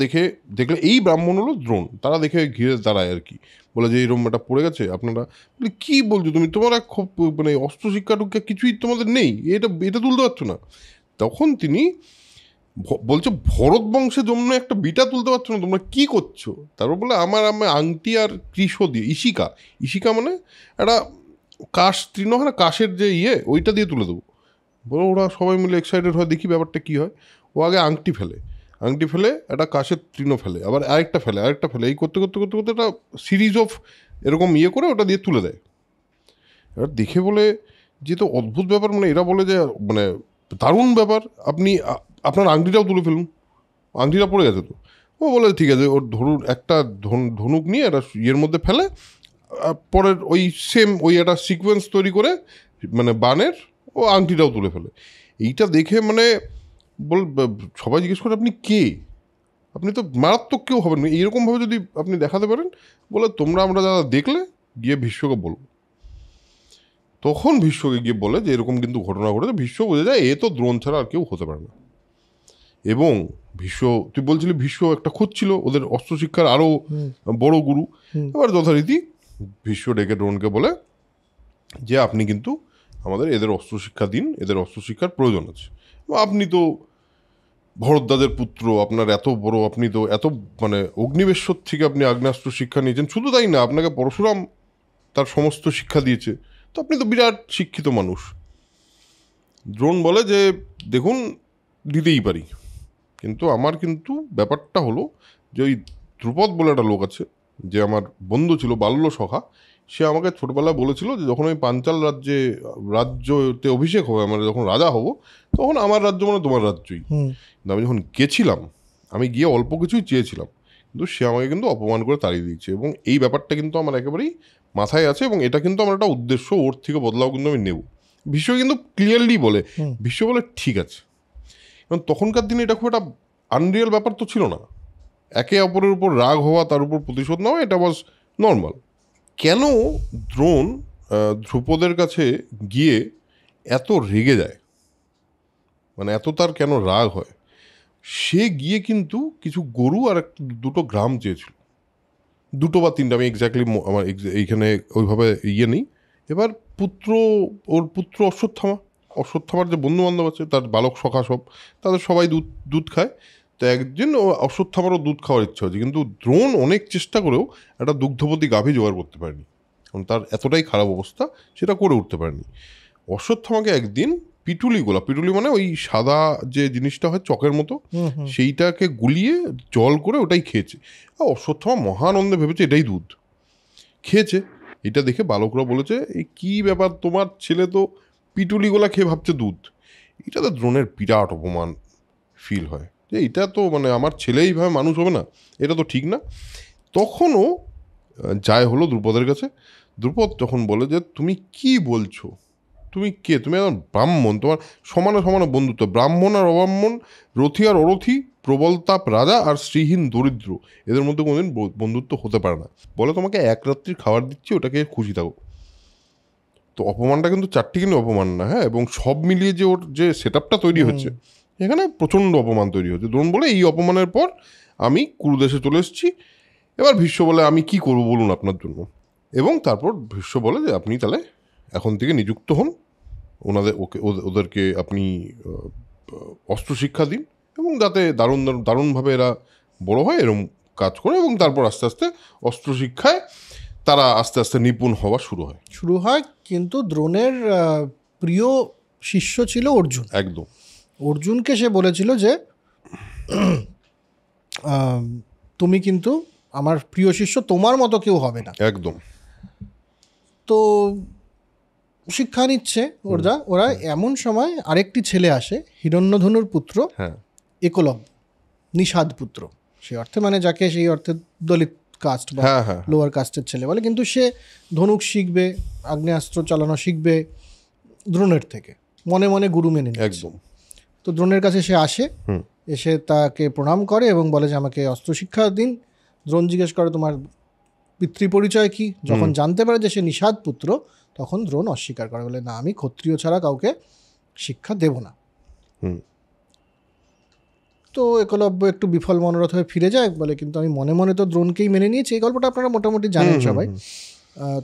দেখলে এই ব্রাহ্মণ হলো দ্রোণ। তারা দেখে ঘিরে দাঁড়ায় আর কি, বলে যে এইরকম একটা পড়ে গেছে। আপনারা বলে কী বলছো তুমি, তোমার খুব মানে অস্ত্র শিক্ষা টুক্ষা কিছুই তোমাদের নেই, এটা তুলতে পারছো না। তখন তিনি বলছে ভরত বংশে জন্ম একটা বিটা তুলতে পারছো না, তোমরা কী করছো? তারপর বলে আমার আংটি আর কৃষ দিয়ে ইশিকা মানে একটা কাশ তৃণ হয় না, কাশের যে ওইটা দিয়ে তুলে দেবো। বলো ওরা সবাই মিলে এক্সাইটেড হয়, দেখি ব্যাপারটা কী হয়। ও আগে আংটি ফেলে একটা কাশের তৃণ ফেলে, আবার আরেকটা ফেলে এই করতে একটা সিরিজ অফ এরকম করে ওটা দিয়ে তুলে দেয়। এবার দেখে বলে যে তো অদ্ভুত ব্যাপার, মানে এরা বলে যে মানে দারুণ ব্যাপার, আপনার আংটিটাও তুলে ফেলুন, আংটিটা পড়ে গেছে তো। ও বলে ঠিক আছে, ওর একটা ধনুক নিয়ে একটা মধ্যে ফেলে, পরের ওই সেম একটা সিকোয়েন্স তৈরি করে মানে বানের ও আংটিটাও তুলে ফেলে। এইটা দেখে মানে সবাই জিজ্ঞেস করে আপনি কে, আপনি তো মারাত্মক কেউ হবেন, এইরকমভাবে যদি আপনি দেখাতে পারেন। বলে আমরা যারা দেখলে গিয়ে ভীষ্মকে বলবো। তখন ভীষ্মকে গিয়ে বলে যে এরকম কিন্তু ঘটনা ঘটেছে। ভীষ্ম বোঝা যায় এ তো দ্রোণ ছাড়া আর কেউ হতে পারে না। এবং তুই বলছিলি ভীষ্ম একটা খুঁজছিল ওদের অস্ত্র শিক্ষার আরও বড় গুরু। এবার যথারীতি ভীষ্ম ডেকে দ্রোণকে বলে যে আপনি কিন্তু আমাদের এদের অস্ত্র শিক্ষা দিন, এদের অস্ত্র শিক্ষার প্রয়োজন আছে। আপনি তো ভরদ্বাজের পুত্র, আপনার এত বড়, আপনি তো এত মানে অগ্নিবেশ্বর থেকে আপনি আগ্নেয়াস্ত্র শিক্ষা নিয়েছেন। শুধু তাই না, আপনাকে পরশুরাম তার সমস্ত শিক্ষা দিয়েছে, তো আপনি তো বিরাট শিক্ষিত মানুষ। দ্রোণ বলে যে দেখুন দিতেই পারি, কিন্তু আমার কিন্তু ব্যাপারটা হলো যে ওই ধ্রুপদ বলে একটা লোক আছে, যে আমার বন্ধু ছিল, বাল্য সখা। সে আমাকে ছোটবেলায় বলেছিল যে যখন আমি পাঞ্চাল রাজ্যতে অভিষেক হবে, মানে যখন রাজা হব, তখন আমার রাজ্য মানে তোমার রাজ্যই। কিন্তু আমি যখন গেছিলাম, আমি গিয়ে অল্প কিছুই চেয়েছিলাম, কিন্তু সে আমাকে কিন্তু অপমান করে তাড়িয়ে দিয়েছে। এবং এই ব্যাপারটা কিন্তু আমার একেবারেই মাথায় আছে, এবং এটা কিন্তু আমার একটা উদ্দেশ্য, ওর থেকে বদলাও কিন্তু আমি নেব। ভীষ্ম কিন্তু ক্লিয়ারলি বলে, ভীষ্ম বলে ঠিক আছে। এবং তখনকার দিনে এটা খুব একটা আনরিয়াল ব্যাপার তো ছিল না। একে অপরের উপর রাগ হওয়া, তার উপর প্রতিশোধ নেওয়া, এটা ওয়াজ নর্মাল। কেন দ্রোণ ধ্রুপদের কাছে গিয়ে এত রেগে যায়, মানে এত তার কেন রাগ হয়? সে গিয়ে কিন্তু কিছু গরু আর দুটো গ্রাম চেয়েছিল, দুটো বা তিনটা, আমি এক্স্যাক্টলি আমার এইখানে ওইভাবে নেই। এবার ওর পুত্র অশ্বত্থামার যে বন্ধু বান্ধব আছে, তার বালক সখা সব, তাদের সবাই দুধ খায়। তো একদিন অশ্বত্থামারও দুধ খাওয়ার ইচ্ছা হচ্ছে, কিন্তু দ্রোণ অনেক চেষ্টা করেও একটা দুগ্ধবতী গাভী জোগাড় করতে পারেনি, কারণ তার এতটাই খারাপ অবস্থা, সেটা করে উঠতে পারেনি। অশ্বত্থামাকে একদিন পিটুলি মানে ওই সাদা যে জিনিসটা হয় চকের মতো, সেইটাকে গুলিয়ে জল করে ওটাই খেয়েছে। অশ্বত্থামা মহানন্দে ভেবেছে এটাই দুধ, খেয়েছে। এটা দেখে বালকরা বলেছে এই কী ব্যাপার, তোমার ছেলে তো পিটুলিগুলা খেয়ে ভাবছে দুধ। এটা তো দ্রোণের বিরাট অপমান ফিল হয়, যে এটা তো মানে আমার ছেলে এইভাবে মানুষ হবে না, এটা তো ঠিক না। তখনও যায় হলো দ্রুপদের কাছে। দ্রুপদ তখন বলে যে তুমি কি বলছো, তুমি কে, তুমি একজন ব্রাহ্মণ, তোমার সমানে সমানে বন্ধুত্ব, ব্রাহ্মণ আর অব্রাহ্মণ, রথী আর অরথী, প্রবলতাপ রাজা আর শ্রীহীন দরিদ্র, এদের মধ্যে কোনোদিন বন্ধুত্ব হতে পারে না। বলে তোমাকে এক রাত্রির খাবার দিচ্ছি, ওটাকে খুশি থাকো। তো অপমানটা কিন্তু চারটিখানি অপমান না, হ্যাঁ, এবং সব মিলিয়ে যে ওর যে সেট আপটা তৈরি হচ্ছে, এখানে প্রচণ্ড অপমান তৈরি হচ্ছে। দ্রোণ বলে এই অপমানের পর আমি কুরুদেশে চলে এসেছি। এবার ভীষ্ম বলে আমি কি করব বলুন আপনার জন্য। এবং তারপর ভীষ্ম বলে যে আপনি তাহলে এখন থেকে নিযুক্ত হন, ওদেরকে আপনি অস্ত্র শিক্ষা দিন, এবং যাতে দারুণভাবে এরা বড় হয় এরকম কাজ করে এবং তারপর আস্তে আস্তে অস্ত্র শিক্ষায় তারা আস্তে আস্তে নিপুণ হওয়া শুরু হয়। কিন্তু দ্রোণের প্রিয় শিষ্য ছিল অর্জুন। একদম। অর্জুনকে সে বলেছিল যে তুমি কিন্তু আমার প্রিয় শিষ্য, তোমার মতো কেউ হবে না। একদম। তো শিক্ষা নিচ্ছে ওরা এমন সময় আরেকটি ছেলে আসে, হিরণ্যধনুর পুত্র একলব্য, নিষাদ পুত্র, সে অর্থে মানে যাকে সেই অর্থে দলিত কাস্ট বা লোয়ার কাস্টের ছেলে বলে, কিন্তু সে ধনুক শিখবে, আগ্নেয়াস্ত্র চালানো শিখবে দ্রোণের থেকে, মনে মনে গুরু মেনে নিচ্ছে। একদম। তো দ্রোণের কাছে সে আসে, এসে তাকে প্রণাম করে এবং বলে যে আমাকে অস্ত্র শিক্ষা দিন। দ্রোণ জিজ্ঞেস করে তোমার পিতৃপরিচয় কি? যখন জানতে পারে যে সে নিষাদ পুত্র, তখন দ্রোণ অস্বীকার করে, বলে না, আমি ক্ষত্রিয় ছাড়া কাউকে শিক্ষা দেব না। তো একলব্য একটু বিফল মনোরথ হয়ে ফিরে যায়, বলে কিন্তু আমি মনে মনে তো দ্রোণকেই মেনে নিয়েছি। এই গল্পটা আপনারা মোটামুটি জানেন সবাই।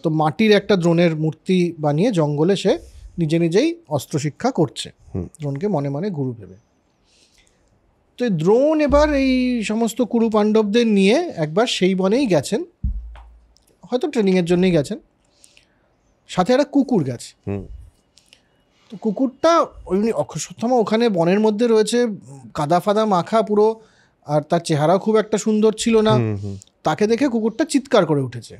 তো মাটির একটা দ্রোণের মূর্তি বানিয়ে জঙ্গলে সে নিজেই অস্ত্র শিক্ষা করছে, দ্রোণকে মনে মনে গুরু ভেবে। তো দ্রোণ এবার এই সমস্ত কুরু পাণ্ডবদের নিয়ে একবার সেই বনেই গেছেন, হয়তো ট্রেনিংয়ের জন্যই গেছেন, সাথে একটা কুকুর গেছে। তো কুকুরটা অশ্বত্থামা ওখানে বনের মধ্যে রয়েছে, কাদা ফাদা মাখা পুরো, আর তার চেহারাও খুব একটা সুন্দর ছিল না। তাকে দেখে কুকুরটা চিৎকার করে উঠেছে,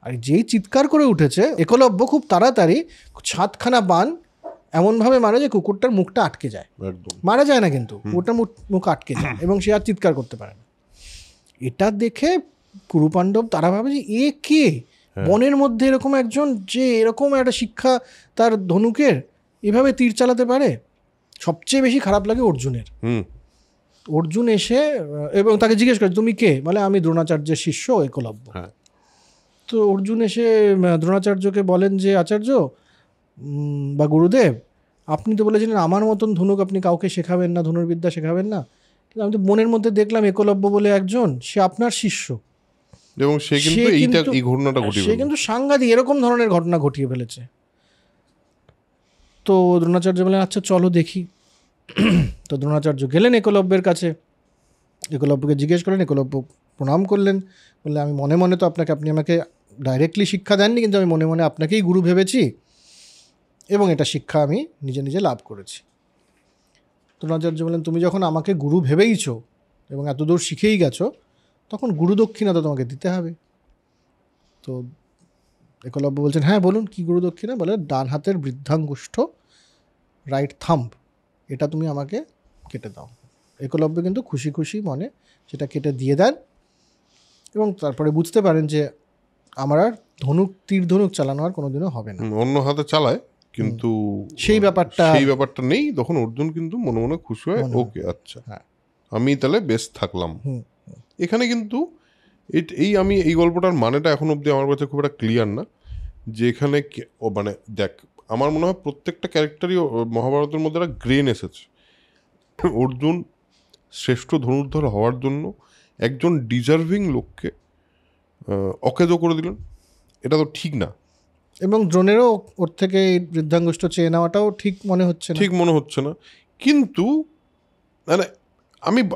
আর যেই চিৎকার করে উঠেছে একলব্য খুব তাড়াতাড়ি ছাদখানা বান এমনভাবে মারে যে কুকুরটার মুখটা আটকে যায়। মারা যায় না, কিন্তু কুকুরটার মুখ আটকে যায় এবং সে আর চিৎকার করতে পারে না। এটা দেখে কুরু পাণ্ডব তারা ভাবে যে এ কে, বনের মধ্যে এরকম একজন, যে এরকম একটা শিক্ষা তার ধনুকের, এভাবে তীর চালাতে পারে। সবচেয়ে বেশি খারাপ লাগে অর্জুনের। অর্জুন এসে এবং তাকে জিজ্ঞেস করে তুমি কে? বলে আমি দ্রোণাচার্যের শিষ্য একলব্য। তো অর্জুন এসে দ্রোণাচার্যকে বলেন যে আচার্য বা গুরুদেব, আপনি তো বলেছিলেন আমার মতন ধনুক আপনি কাউকে শেখাবেন না, ধনুর্বিদ্যা শেখাবেন না, কিন্তু আমি তো বনের মধ্যে দেখলাম একলব্য বলে একজন, সে আপনার শিষ্য, এবং সে কিন্তু সাংঘাতিক এরকম ধরনের ঘটনা ঘটিয়ে ফেলেছে। তো দ্রোণাচার্য বলেন আচ্ছা চলো দেখি। তো দ্রোণাচার্য গেলেন একলব্যের কাছে, একলব্যকে জিজ্ঞেস করলেন, একলব্য প্রণাম করলেন, বললেন আমি মনে মনে তো আপনি আমাকে ডাইরেক্টলি শিক্ষা দেননি, কিন্তু আমি মনে মনে আপনাকেই গুরু ভেবেছি এবং এটা শিক্ষা আমি নিজে লাভ করেছি। দ্রোণাচার্য বললেন তুমি যখন আমাকে গুরু ভেবেইছো এবং এতদূর শিখেই গেছো, তখন গুরু দক্ষিণা তো তোমাকে দিতে হবে। তো একলব্য বলছেন হ্যাঁ বলুন কী গুরু দক্ষিণা? বলে ডান হাতের বৃদ্ধাঙ্গুষ্ঠ, রাইট থাম্ব, এটা তুমি আমাকে কেটে দাও। একলব্য কিন্তু খুশি খুশি মনে সেটা কেটে দিয়ে দেন এবং তারপরে বুঝতে পারেন যে আমার আর তীর ধনুক চালানো আর কোনোদিনও হবে না। অন্য হাতে চালায় কিন্তু সেই ব্যাপারটা নেই। তখন অর্জুন কিন্তু মনে মনে খুশি হয়, ওকে আচ্ছা আমি তাহলে বেশ থাকলাম। এখানে কিন্তু আমি এই গল্পটার মানেটা এখন অবধি আমার কাছে খুব একটা ক্লিয়ার না, যে এখানে মানে দেখ আমার মনে হয় প্রত্যেকটা ক্যারেক্টারই মহাভারতের মধ্যে একটা গ্রেন এসেছে। অর্জুন শ্রেষ্ঠ ধনুর্ধর হওয়ার জন্য একজন ডিজার্ভিং লোককে অকেজো করে দিলেন, এটা তো ঠিক না। এবং দ্রোণেরও ওর থেকে বৃদ্ধাঙ্গুষ্ঠ চেয়ে নেওয়াটাও ঠিক মনে হচ্ছে না। কিন্তু মানে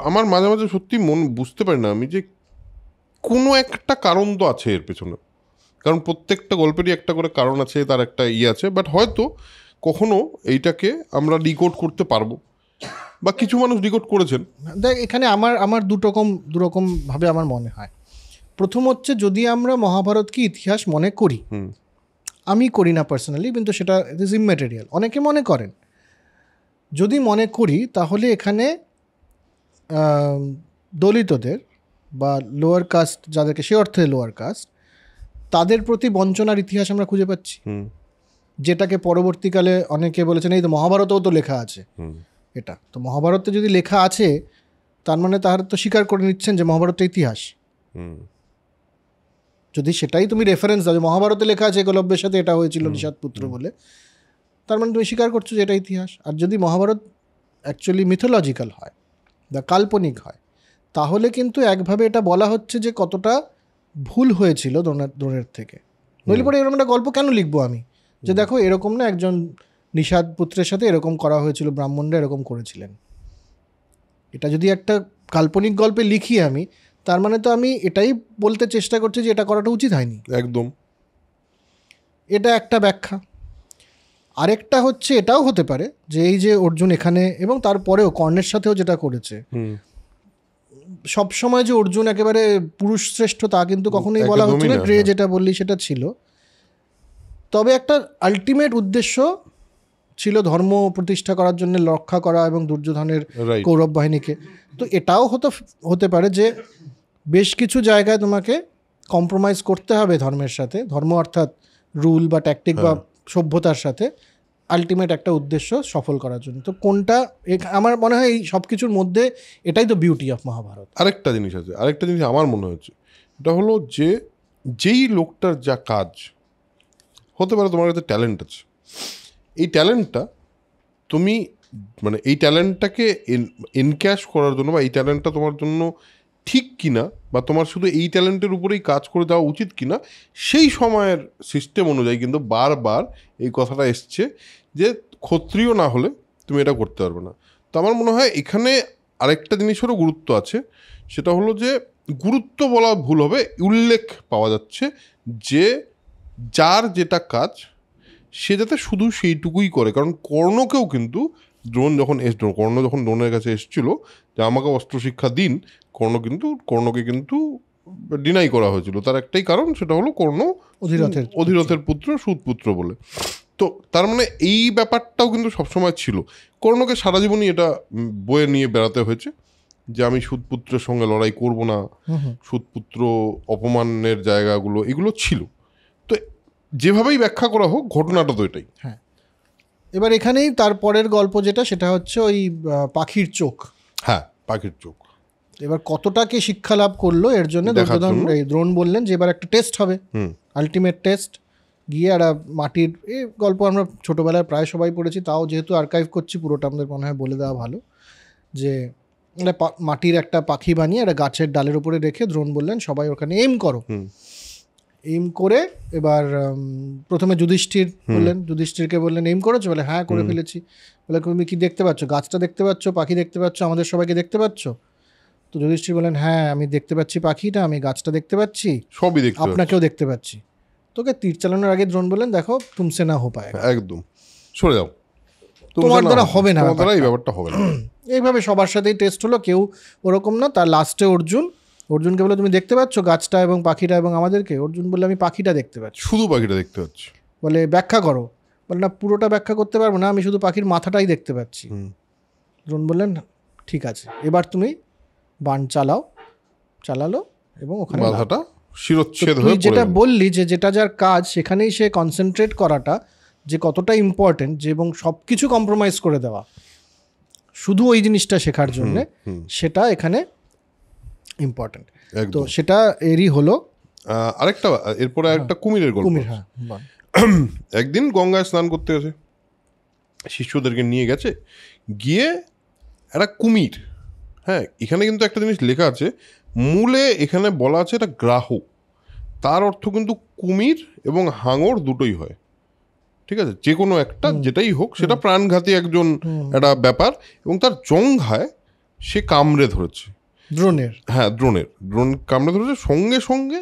আমার মাঝে মাঝে সত্যি বুঝতে পারি না আমি, যে কোনো একটা কারণ তো আছে এর পেছনে, কারণ প্রত্যেকটা গল্পেরই একটা করে কারণ আছে, তার একটা আছে, বাট হয়তো কখনো এইটাকে আমরা ডিকোড করতে পারবো বা কিছু মানুষ ডিকোড করেছেন। দেখ এখানে আমার দুরকম ভাবে আমার মনে হয়। প্রথম হচ্ছে, যদি আমরা মহাভারতকে ইতিহাস মনে করি, আমি করি না পার্সোনালি, কিন্তু সেটা ইট ইজ ইমম্যাটেরিয়াল, অনেকে মনে করেন, যদি মনে করি তাহলে এখানে দলিতদের বা লোয়ার কাস্ট, যাদেরকে সে অর্থে লোয়ার কাস্ট, তাদের প্রতি বঞ্চনার ইতিহাস আমরা খুঁজে পাচ্ছি, যেটাকে পরবর্তীকালে অনেকে বলেছেন এই তো মহাভারতেও তো লেখা আছে। এটা তো মহাভারতে যদি লেখা আছে, তার মানে তারা তো স্বীকার করে নিচ্ছেন যে মহাভারতটা ইতিহাস। যদি সেটাই তুমি রেফারেন্স দাও যে মহাভারতে লেখা আছে একলব্যের সাথে এটা হয়েছিল নিষাদ পুত্র বলে, তার মানে তুমি স্বীকার করছো যে এটা ইতিহাস। আর যদি মহাভারত অ্যাকচুয়ালি মিথোলজিক্যাল হয় বা কাল্পনিক হয়, তাহলে কিন্তু একভাবে এটা বলা হচ্ছে যে কতটা ভুল হয়েছিল দ্রোণের থেকে। নইলে পরে এরকম একটা গল্প কেন লিখবো আমি, যে দেখো এরকম না, একজন নিষাদ পুত্রের সাথে এরকম করা হয়েছিল, ব্রাহ্মণরা এরকম করেছিলেন। এটা যদি একটা কাল্পনিক গল্পে লিখি আমি, তার মানে তো আমি এটাই বলতে চেষ্টা করছি যে এটা করাটা উচিত হয়নি। একদম, এটা একটা ব্যাখ্যা। আরেকটা হচ্ছে এটাও হতে পারে যে এই যে অর্জুন এখানে এবং তারপরেও কর্ণের সাথেও যেটা করেছে, সবসময় যে অর্জুন একেবারে পুরুষ শ্রেষ্ঠ তা কিন্তু কখনোই বলা হচ্ছে না। গ্রে যেটা বললি সেটা ছিল, তবে একটা আলটিমেট উদ্দেশ্য ছিল ধর্ম প্রতিষ্ঠা করার জন্য, রক্ষা করা এবং দুর্যোধনের কৌরব বাহিনীকে। তো এটাও হতে পারে যে বেশ কিছু জায়গায় তোমাকে কম্প্রোমাইজ করতে হবে ধর্মের সাথে, ধর্ম অর্থাৎ রুল বা ট্যাকটিক বা সভ্যতার সাথে, আলটিমেট একটা উদ্দেশ্য সফল করার জন্য। তো কোনটা, আমার মনে হয় এই সব কিছুর মধ্যে এটাই তো বিউটি অফ মহাভারত। আরেকটা জিনিস আছে, আরেকটা জিনিস আমার মনে হচ্ছে, এটা হলো যে যেই লোকটার যা কাজ, হতে পারে তোমার কাছে ট্যালেন্ট আছে, এই ট্যালেন্টটা তুমি মানে এই ট্যালেন্টটাকে এনক্যাশ করার জন্য বা এই ট্যালেন্টটা তোমার জন্য ঠিক কিনা বা তোমার শুধু এই ট্যালেন্টের উপরেই কাজ করে দেওয়া উচিত কিনা, সেই সময়ের সিস্টেম অনুযায়ী কিন্তু বারবার এই কথাটা এসছে যে ক্ষত্রিয় না হলে তুমি এটা করতে পারবে না। তো আমার মনে হয় এখানে আরেকটা জিনিসেরও গুরুত্ব আছে, সেটা হলো যে গুরুত্ব বলা ভুল হবে, উল্লেখ পাওয়া যাচ্ছে যে যার যেটা কাজ সে যাতে শুধু সেইটুকুই করে। কারণ কর্ণকেও কিন্তু কর্ণ যখন দ্রোণের কাছে এসেছিল যে আমাকে অস্ত্র শিক্ষা দিন, কর্ণকে কিন্তু ডিনাই করা হয়েছিল। তার একটাই কারণ, সেটা হলো কর্ণ অধিরথের পুত্র, সুতপুত্র বলে। তো তার মানে এই ব্যাপারটাও কিন্তু সবসময় ছিল। কর্ণকে সারা জীবনই এটা বয়ে নিয়ে বেড়াতে হয়েছে যে আমি সুতপুত্রের সঙ্গে লড়াই করব না, সুতপুত্র অপমানের জায়গাগুলো এগুলো ছিল। তো যেভাবেই ব্যাখ্যা করা হোক, ঘটনাটা তো এটাই। হ্যাঁ, এবার এখানেই তারপরের গল্প যেটা, সেটা হচ্ছে ওই পাখির চোখ। হ্যাঁ, পাখির চোখ এবার কতটা কে শিক্ষা লাভ করলো এর জন্য দ্রোণ বললেন যে এবার একটা টেস্ট হবে, আলটিমেট টেস্ট। গিয়ে একটা মাটির, এই গল্প আমরা ছোটোবেলায় প্রায় সবাই পড়েছি, তাও যেহেতু আর্কাইভ করছি পুরোটা আমাদের মনে হয় বলে দেওয়া ভালো, যে মাটির একটা পাখি বানিয়ে একটা গাছের ডালের উপরে রেখে দ্রোণ বললেন সবাই ওখানে এম করো। এম করে এবার প্রথমে যুধিষ্ঠিরকে বললেন এম করেছো? বলে হ্যাঁ করে ফেলেছি। বলে তুমি কি দেখতে পাচ্ছ? গাছটা দেখতে পাচ্ছ, পাখি দেখতে পাচ্ছ, আমাদের সবাইকে দেখতে পাচ্ছ? তো যুধিষ্ঠির বলেন হ্যাঁ আমি দেখতে পাচ্ছি পাখিটা, আমি গাছটা দেখতে পাচ্ছি, সবই দেখতে, আপনাকেও দেখতে পাচ্ছি। তোকে তীর চালানোর আগে দ্রোণ বললেন দেখো তুমসে না হো পায়, একদম সরে যাও, তোমার দ্বারা হবে না, এই ব্যাপারটা হবে না। এইভাবে সবার সাথেই টেস্ট হলো, কেউ ওরকম না। তার লাস্টে অর্জুনকে বলে তুমি দেখতে পাচ্ছ গাছটা এবং পাখিটা এবং আমাদেরকে? অর্জুন বললে আমি পাখিটা দেখতে পাচ্ছি। শুধু পাখিটা দেখতে পাচ্ছি। বলে ব্যাখ্যা করো। বলে না পুরোটা ব্যাখ্যা করতে পারবো না, আমি শুধু পাখির মাথাটাই দেখতে পাচ্ছি। অর্জুন বললেন ঠিক আছে, এবার তুমি বাণ চালালো এবং ওখানে মাথাটা শিরচ্ছেদ হয়ে পড়ে। যেটা বললি যে যেটা যার কাজ সেখানেই সে কনসেন্ট্রেট করাটা যে কতটা ইম্পর্টেন্ট, যে এবং সব কিছু কম্প্রোমাইজ করে দেওয়া শুধু ওই জিনিসটা শেখার জন্য, সেটা এখানে ইম্পর্টেন্ট। তো সেটা এরই হলো। আরেকটা এরপরে একটা কুমিরের গল্প। একদিন গঙ্গায় স্নান করতে গেছে, শিষ্যদেরকে নিয়ে গেছে, গিয়ে একটা কুমির, হ্যাঁ এখানে কিন্তু একটা জিনিস লেখা আছে মূলে, এখানে বলা আছে এটা গ্রাহ, তার অর্থ কিন্তু কুমির এবং হাঙর দুটোই হয়, ঠিক আছে? যে কোনো একটা যেটাই হোক, সেটা প্রাণঘাতী একজন একটা ব্যাপার, এবং তার জঙ্ঘায় সে কামড়ে ধরেছে দ্রোণ কামড়ে ধরেছে। সঙ্গে সঙ্গে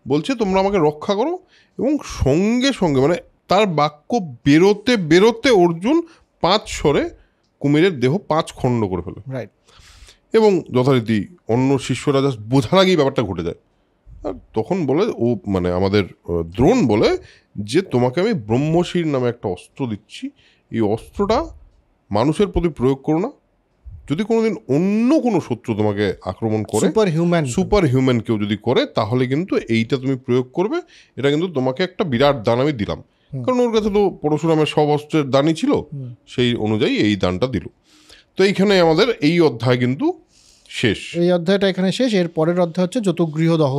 বলছে তোমরা আমাকে রক্ষা করো, এবং সঙ্গে সঙ্গে মানে তার বাক্য বেরোতে বেরোতে অর্জুন 5 স্বরে কুমিরের দেহ 5 খণ্ড করে ফেলে, এবং যথারীতি অন্য শিষ্যরা জাস্ট বোঝার আগেই ব্যাপারটা ঘটে যায়। আর তখন বলে মানে আমাদের দ্রোণ বলে যে তোমাকে আমি ব্রহ্মশির নামে একটা অস্ত্র দিচ্ছি, এই অস্ত্রটা মানুষের প্রতি প্রয়োগ করো না, যদি কোনোদিন অন্য কোনো শত্রু তোমাকে আক্রমণ করে, সুপার হিউম্যান কেউ যদি করে, তাহলে কিন্তু এইটা তুমি প্রয়োগ করবে, এটা কিন্তু তোমাকে একটা বিরাট দান আমি দিলাম। কারণ ওর কাছে তো পরশুরামের সব অস্ত্রের দানই ছিল, সেই অনুযায়ী এই দানটা দিল। তো এইখানে আমাদের এই অধ্যায় কিন্তু শেষ, এই অধ্যায়টা এখানে শেষ। এর পরের অধ্যায় হচ্ছে যতুগৃহ দহ।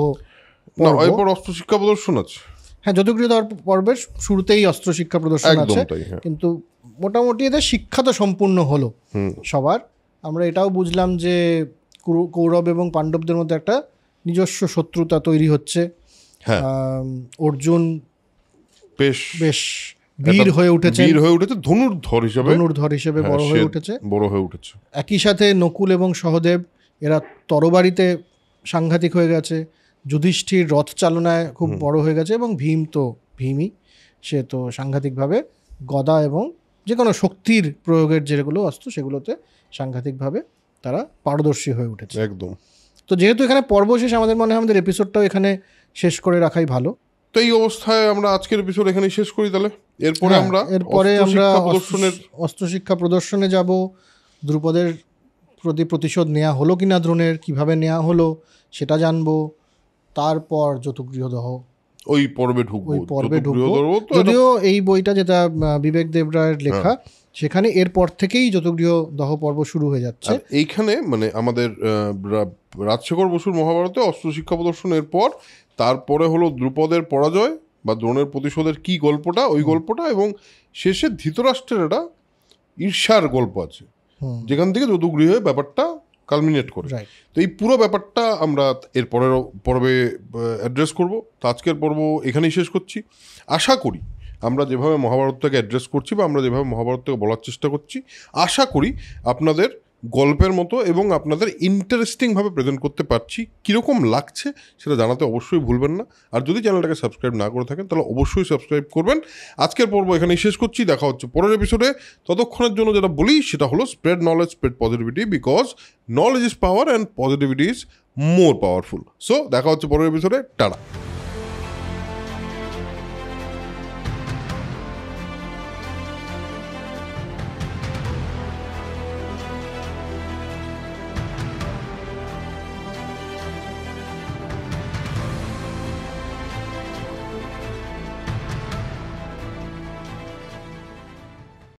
এরপর অস্ত্র শিক্ষা প্রদর্শন আছে। হ্যাঁ, যতুগৃহ দহ পর্বের শুরুতেই অস্ত্র শিক্ষা প্রদর্শন আছে, কিন্তু মোটামুটি এদের শিক্ষা তো সম্পূর্ণ হলো সবার। আমরা এটাও বুঝলাম যে কৌরব এবং পাণ্ডবদের মধ্যে একটা নিজস্ব শত্রুতা তৈরি হচ্ছে। অর্জুন বেশ বীর হয়ে উঠেছে, ধনুর্ধর হিসেবে বড় হয়ে উঠেছে। একই সাথে নকুল এবং সহদেব এরা তরবারিতে সাংঘাতিক হয়ে গেছে, যুধিষ্ঠির রথ চালনায় খুব বড় হয়ে গেছে, এবং ভীম তো ভীমই, সে তো সাংঘাতিকভাবে গদা এবং যে কোনো শক্তির প্রয়োগের যেগুলো অস্ত্র সেগুলোতে সাংঘাতিকভাবে তারা পারদর্শী হয়ে উঠেছে। একদম। তো যেহেতু এখানে পর্ব শেষ, আমাদের মনে হয় আমাদের এপিসোডটাও এখানে শেষ করে রাখাই ভালো। তো এই অবস্থায় আমরা আজকের এপিসোড এখানেই শেষ করি তাহলে। এরপরে আমরা অস্ত্র শিক্ষা প্রদর্শনে যাব, দ্রুপদের প্রতি প্রতিশোধ নেওয়া হলো কিনা দ্রোণের, কিভাবে নেওয়া হলো সেটা জানবো। তারপর যতুগৃহদহ ওই পর্বে ঢুকবো। যদিও এই বইটা যেটা বিবেক দেবরায়ের লেখা, সেখানে এরপর থেকেই যতুগৃহদহ পর্ব শুরু হয়ে যাচ্ছে। এইখানে মানে আমাদের রাজশেখর বসুর মহাভারতে অস্ত্র শিক্ষা প্রদর্শনের পর তারপরে হলো দ্রুপদের পরাজয় বা দ্রোণের প্রতিশোধের কি গল্পটা, ওই গল্পটা, এবং শেষে ধৃতরাষ্ট্রের একটা ঈর্ষার গল্প আছে, যেখান থেকে যদুগৃহে ব্যাপারটা কালমিনেট করে। তো এই পুরো ব্যাপারটা আমরা এর পরের পর্বে অ্যাড্রেস করব। তো আজকের পর্ব এখানেই শেষ করছি। আশা করি আমরা যেভাবে মহাভারতটাকে অ্যাড্রেস করছি বা আমরা যেভাবে মহাভারতটাকে বলার চেষ্টা করছি, আশা করি আপনাদের গল্পের মতো এবং আপনাদের ইন্টারেস্টিংভাবে প্রেজেন্ট করতে পারছি। কীরকম লাগছে সেটা জানাতে অবশ্যই ভুলবেন না। আর যদি চ্যানেলটাকে সাবস্ক্রাইব না করে থাকেন তাহলে অবশ্যই সাবস্ক্রাইব করবেন। আজকের পর্ব এখানেই শেষ করছি, দেখা হচ্ছে পরের এপিসোডে। ততক্ষণের জন্য যেটা বলি সেটা হলো spread knowledge, spread positivity, because knowledge is power and positivity is more powerful. So দেখা হচ্ছে পরের এপিসোডে। টাটা।